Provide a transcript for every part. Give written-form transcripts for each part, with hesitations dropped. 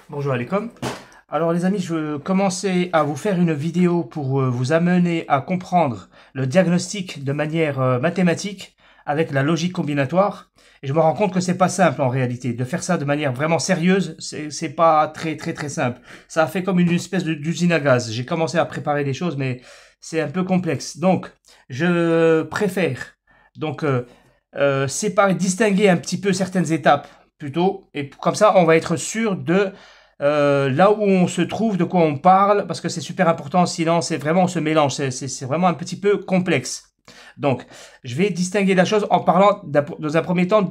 Bonjour Alaykoum. Alors les amis, je veux commencer à vous faire une vidéo pour vous amener à comprendre le diagnostic de manière mathématique avec la logique combinatoire. Et je me rends compte que c'est pas simple en réalité. De faire ça de manière vraiment sérieuse, c'est pas très simple. Ça a fait comme une espèce d'usine à gaz. J'ai commencé à préparer des choses, mais c'est un peu complexe. Donc, je préfère séparer, distinguer un petit peu certaines étapes plutôt. Et comme ça, on va être sûr de là où on se trouve, de quoi on parle, parce que c'est super important, sinon c'est vraiment, on se mélange, c'est vraiment un petit peu complexe. Donc, je vais distinguer la chose en parlant dans un premier temps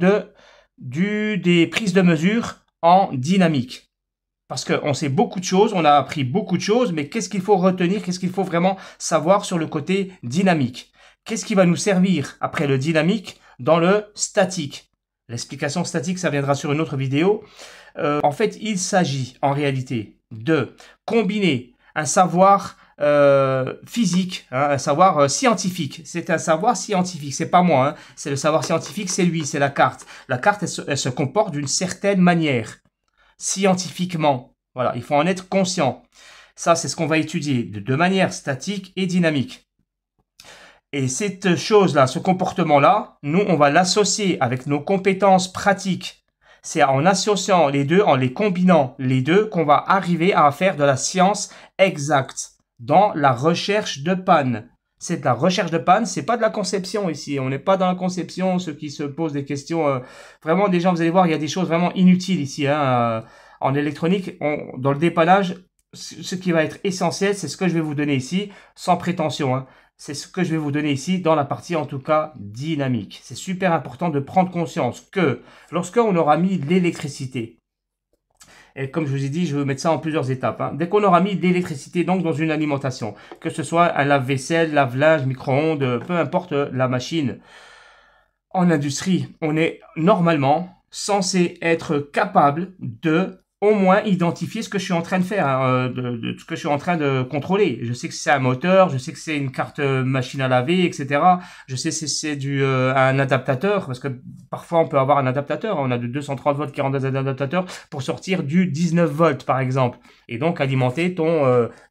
des prises de mesure en dynamique. Parce qu'on sait beaucoup de choses, on a appris beaucoup de choses, mais qu'est-ce qu'il faut retenir, qu'est-ce qu'il faut vraiment savoir sur le côté dynamique? Qu'est-ce qui va nous servir après le dynamique dans le statique? L'explication statique, ça viendra sur une autre vidéo. En fait, il s'agit en réalité de combiner un savoir physique, un savoir scientifique. C'est un savoir scientifique, c'est pas moi, c'est le savoir scientifique, c'est lui, c'est la carte. La carte, elle se comporte d'une certaine manière, scientifiquement. Voilà, il faut en être conscient. Ça, c'est ce qu'on va étudier de manière statique et dynamique. Et cette chose-là, ce comportement-là, nous, on va l'associer avec nos compétences pratiques. C'est en associant les deux, en les combinant les deux, qu'on va arriver à faire de la science exacte dans la recherche de panne. C'est de la recherche de panne, c'est pas de la conception ici. On n'est pas dans la conception, ceux qui se posent des questions. Vraiment, des gens, vous allez voir, il y a des choses vraiment inutiles ici. En électronique, dans le dépannage, ce qui va être essentiel, c'est ce que je vais vous donner ici, sans prétention. C'est ce que je vais vous donner ici dans la partie en tout cas dynamique. C'est super important de prendre conscience que lorsqu'on aura mis l'électricité, et comme je vous ai dit, je vais mettre ça en plusieurs étapes. Dès qu'on aura mis l'électricité donc dans une alimentation, que ce soit un lave-vaisselle, lave-linge, micro-ondes, peu importe la machine, en industrie, on est normalement censé être capable de au moins identifier ce que je suis en train de faire, ce que je suis en train de contrôler. Je sais que c'est un moteur, je sais que c'est une carte machine à laver, etc. Je sais que c'est un adaptateur, parce que parfois on peut avoir un adaptateur. On a de 230 volts qui rentrent dans un adaptateur pour sortir du 19 volts, par exemple. Et donc alimenter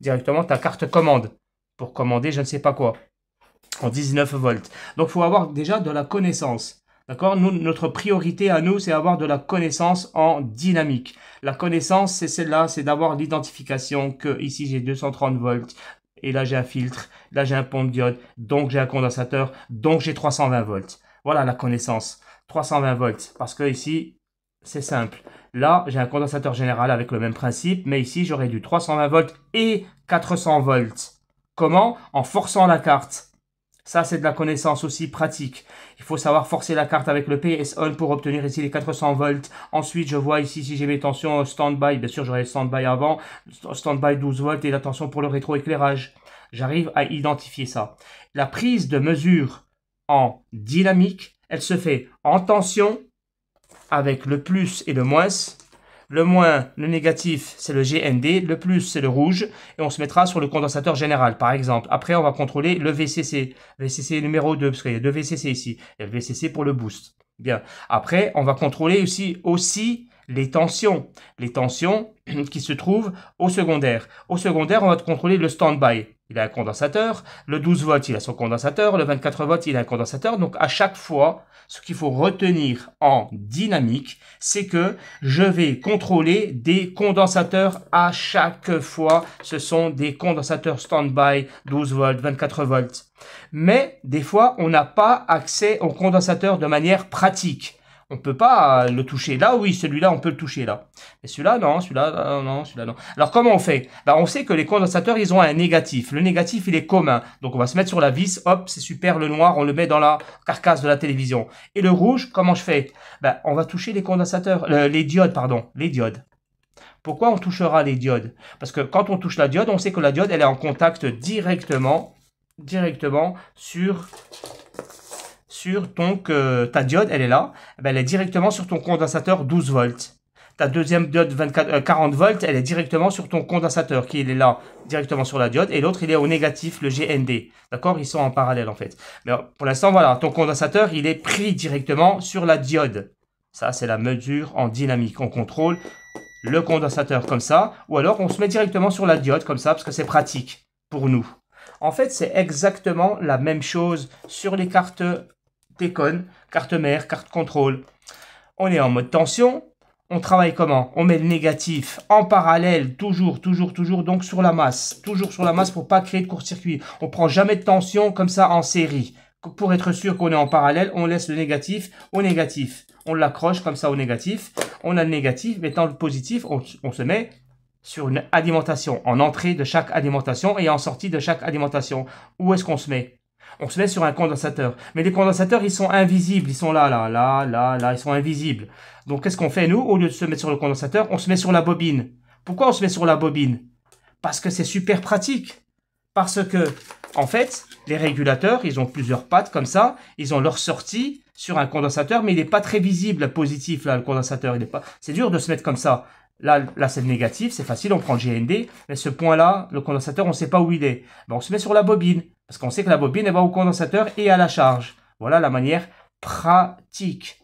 directement ta carte commande pour commander je ne sais pas quoi en 19 volts. Donc il faut avoir déjà de la connaissance. D'accord? Nous, notre priorité à nous, c'est avoir de la connaissance en dynamique. La connaissance, c'est celle-là, c'est d'avoir l'identification que ici j'ai 230 volts et là j'ai un filtre, là j'ai un pont de diode, donc j'ai un condensateur, donc j'ai 320 volts. Voilà la connaissance. 320 volts, parce que ici, c'est simple. Là, j'ai un condensateur général avec le même principe, mais ici, j'aurais du 320 volts et 400 volts. Comment? En forçant la carte. Ça, c'est de la connaissance aussi pratique. Il faut savoir forcer la carte avec le PS on pour obtenir ici les 400 volts. Ensuite, je vois ici, si j'ai mes tensions stand-by, bien sûr, j'aurai le stand-by avant, stand-by 12 volts et la tension pour le rétroéclairage. J'arrive à identifier ça. La prise de mesure en dynamique, elle se fait en tension avec le plus et le moins. Le moins, le négatif, c'est le GND. Le plus, c'est le rouge. Et on se mettra sur le condensateur général, par exemple. Après, on va contrôler le VCC. VCC numéro 2, parce qu'il y a deux VCC ici. Il y a le VCC pour le boost. Bien. Après, on va contrôler aussi les tensions. Les tensions qui se trouvent au secondaire. Au secondaire, on va contrôler le stand-by. Il a un condensateur. Le 12 volts, il a son condensateur. Le 24 volts, il a un condensateur. Donc, à chaque fois, ce qu'il faut retenir en dynamique, c'est que je vais contrôler des condensateurs à chaque fois. Ce sont des condensateurs stand-by, 12 volts, 24 volts. Mais des fois, on n'a pas accès aux condensateurs de manière pratique. On ne peut pas le toucher. Là, oui, celui-là, on peut le toucher, là. Mais celui-là, non, celui-là, non, celui-là, non. Alors, comment on fait? On sait que les condensateurs, ils ont un négatif. Le négatif, il est commun. Donc, on va se mettre sur la vis. Hop, c'est super. Le noir, on le met dans la carcasse de la télévision. Et le rouge, comment je fais? On va toucher les condensateurs, les diodes, pardon, les diodes. Pourquoi on touchera les diodes? Parce que quand on touche la diode, on sait que la diode, elle est en contact directement ta diode, elle est là, elle est directement sur ton condensateur 12 volts. Ta deuxième diode 40 volts, elle est directement sur ton condensateur qui est là, directement sur la diode, et l'autre il est au négatif, le GND. D'accord? Ils sont en parallèle en fait. Mais pour l'instant, voilà, ton condensateur, il est pris directement sur la diode. Ça, c'est la mesure en dynamique. On contrôle le condensateur comme ça, ou alors on se met directement sur la diode comme ça, parce que c'est pratique pour nous. En fait, c'est exactement la même chose sur les cartes T-Con, carte mère, carte contrôle. On est en mode tension. On travaille comment? On met le négatif en parallèle, toujours, donc sur la masse. Toujours sur la masse pour pas créer de court-circuit. On prend jamais de tension comme ça en série. Pour être sûr qu'on est en parallèle, on laisse le négatif au négatif. On l'accroche comme ça au négatif. On a le négatif, mettant le positif, on se met sur une alimentation, en entrée de chaque alimentation et en sortie de chaque alimentation. Où est-ce qu'on se met? On se met sur un condensateur. Mais les condensateurs, ils sont invisibles. Ils sont là, ils sont invisibles. Donc, qu'est-ce qu'on fait, nous? Au lieu de se mettre sur le condensateur, on se met sur la bobine. Pourquoi on se met sur la bobine? Parce que c'est super pratique. Parce que, en fait, les régulateurs, ils ont plusieurs pattes comme ça. Ils ont leur sortie sur un condensateur, mais il n'est pas très visible, positif, là, le condensateur. C'est dur de se mettre comme ça. Là c'est le négatif, c'est facile, on prend le GND, mais ce point-là, le condensateur, on ne sait pas où il est. Ben, on se met sur la bobine, parce qu'on sait que la bobine, elle va au condensateur et à la charge. Voilà la manière pratique.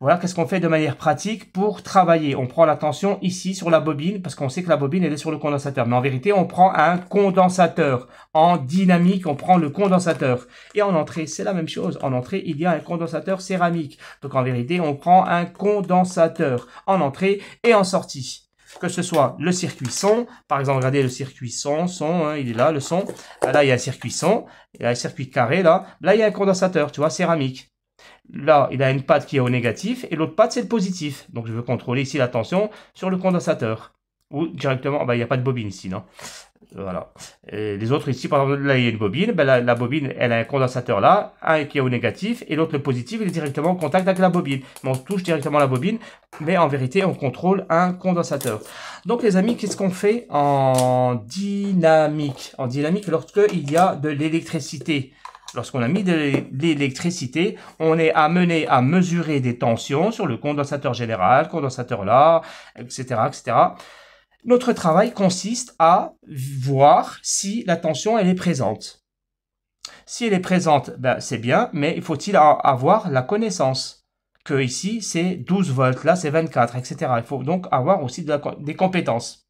Voilà qu'est-ce qu'on fait de manière pratique pour travailler. On prend la tension ici sur la bobine, parce qu'on sait que la bobine, elle est sur le condensateur. Mais en vérité, on prend un condensateur. En dynamique, on prend le condensateur. Et en entrée, c'est la même chose. En entrée, il y a un condensateur céramique. Donc en vérité, on prend un condensateur en entrée et en sortie. Que ce soit le circuit son, par exemple, regardez le circuit son, hein, il est là, le son. Là, il y a un circuit son, il y a un circuit carré, là. Là, il y a un condensateur, tu vois, céramique. Là, il a une patte qui est au négatif et l'autre patte, c'est le positif. Donc, je veux contrôler ici la tension sur le condensateur. Ou directement, ben, il n'y a pas de bobine ici, non? Voilà. Et les autres ici, par exemple, là, il y a une bobine. Ben, la bobine, elle a un condensateur là, un qui est au négatif et l'autre, le positif, il est directement en contact avec la bobine. Mais on touche directement la bobine, mais en vérité, on contrôle un condensateur. Donc, les amis, qu'est-ce qu'on fait en dynamique? En dynamique, lorsqu'il y a de l'électricité. Lorsqu'on a mis de l'électricité, on est amené à mesurer des tensions sur le condensateur général, condensateur là, etc., etc. Notre travail consiste à voir si la tension elle est présente. Si elle est présente, ben, c'est bien, mais il faut-il avoir la connaissance que ici c'est 12 volts, là c'est 24, etc. Il faut donc avoir aussi des compétences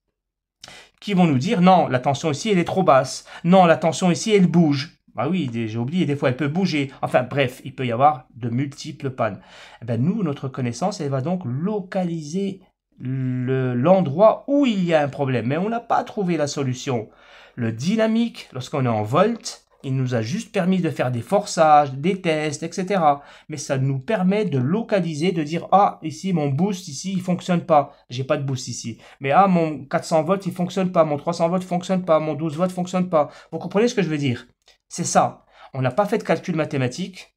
qui vont nous dire non, la tension ici elle est trop basse, non, la tension ici elle bouge. Bah oui, j'ai oublié, des fois elle peut bouger. Enfin bref, il peut y avoir de multiples pannes. Eh ben, nous, notre connaissance, elle va donc localiser l'endroit où il y a un problème. Mais on n'a pas trouvé la solution. Le dynamique, lorsqu'on est en volt, il nous a juste permis de faire des forçages, des tests, etc. Mais ça nous permet de localiser, de dire, ah, ici, mon boost, ici, il fonctionne pas. J'ai pas de boost ici. Mais ah, mon 400 volts, il fonctionne pas. Mon 300 volts fonctionne pas. Mon 12 volts fonctionne pas. Vous comprenez ce que je veux dire? C'est ça. On n'a pas fait de calcul mathématique.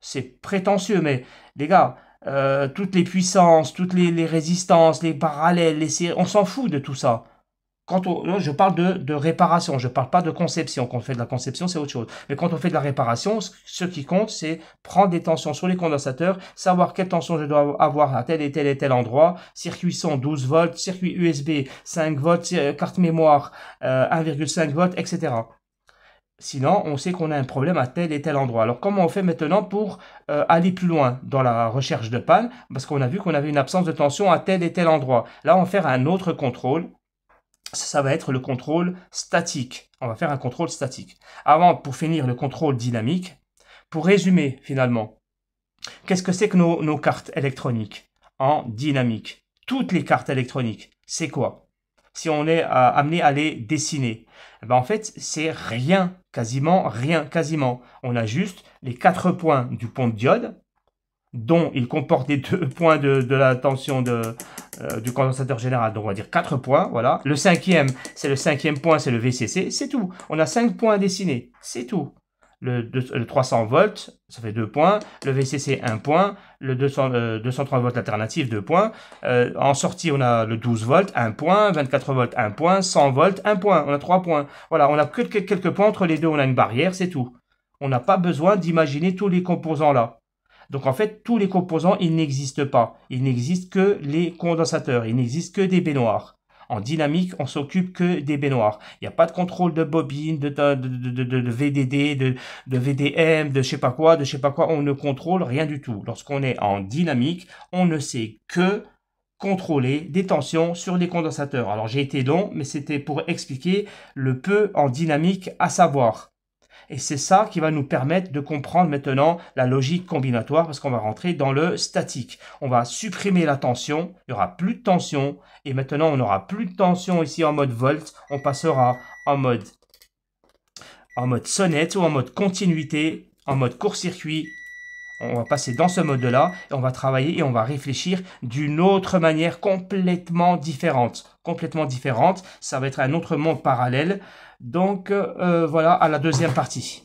C'est prétentieux, mais les gars, toutes les puissances, toutes les résistances, les parallèles, les séries, on s'en fout de tout ça. Là, je parle de réparation, je ne parle pas de conception. Quand on fait de la conception, c'est autre chose. Mais quand on fait de la réparation, ce qui compte, c'est prendre des tensions sur les condensateurs, savoir quelle tension je dois avoir à tel et tel endroit, circuit son 12 volts, circuit USB 5 volts, carte mémoire 1,5 volts, etc. Sinon, on sait qu'on a un problème à tel et tel endroit. Alors, comment on fait maintenant pour aller plus loin dans la recherche de panne? Parce qu'on a vu qu'on avait une absence de tension à tel et tel endroit. Là, on va faire un autre contrôle. Ça va être le contrôle statique. On va faire un contrôle statique. Avant, pour finir le contrôle dynamique, pour résumer finalement, qu'est-ce que c'est que nos cartes électroniques en dynamique? Toutes les cartes électroniques, c'est quoi? Si on est amené à les dessiner, ben en fait, c'est rien, quasiment rien, quasiment. On a juste les 4 points du pont de diode, dont il comporte les 2 points de la tension du condensateur général. Donc, on va dire 4 points, voilà. Le cinquième, c'est le 5e point, c'est le VCC, c'est tout. On a 5 points à dessiner, c'est tout. Le 300 volts, ça fait 2 points. Le VCC, 1 point. Le 230 volts alternatif, 2 points. En sortie, on a le 12 volts, 1 point. 24 volts, 1 point. 100 volts, 1 point. On a 3 points. Voilà, on a que quelques points entre les deux. On a une barrière, c'est tout. On n'a pas besoin d'imaginer tous les composants là. Donc en fait, tous les composants, ils n'existent pas. Il n'existe que les condensateurs. Il n'existe que des baignoires. En dynamique, on s'occupe que des baignoires. Il n'y a pas de contrôle de bobine, de VDD, de VDM, de je sais pas quoi, On ne contrôle rien du tout. Lorsqu'on est en dynamique, on ne sait que contrôler des tensions sur les condensateurs. Alors j'ai été long, mais c'était pour expliquer le peu en dynamique à savoir. Et c'est ça qui va nous permettre de comprendre maintenant la logique combinatoire parce qu'on va rentrer dans le statique. On va supprimer la tension, il n'y aura plus de tension et maintenant on n'aura plus de tension ici en mode volt, on passera en mode sonnette ou en mode continuité, en mode court-circuit. On va passer dans ce mode-là et on va travailler et on va réfléchir d'une autre manière complètement différente. Complètement différente, ça va être un autre monde parallèle. Donc voilà à la deuxième partie.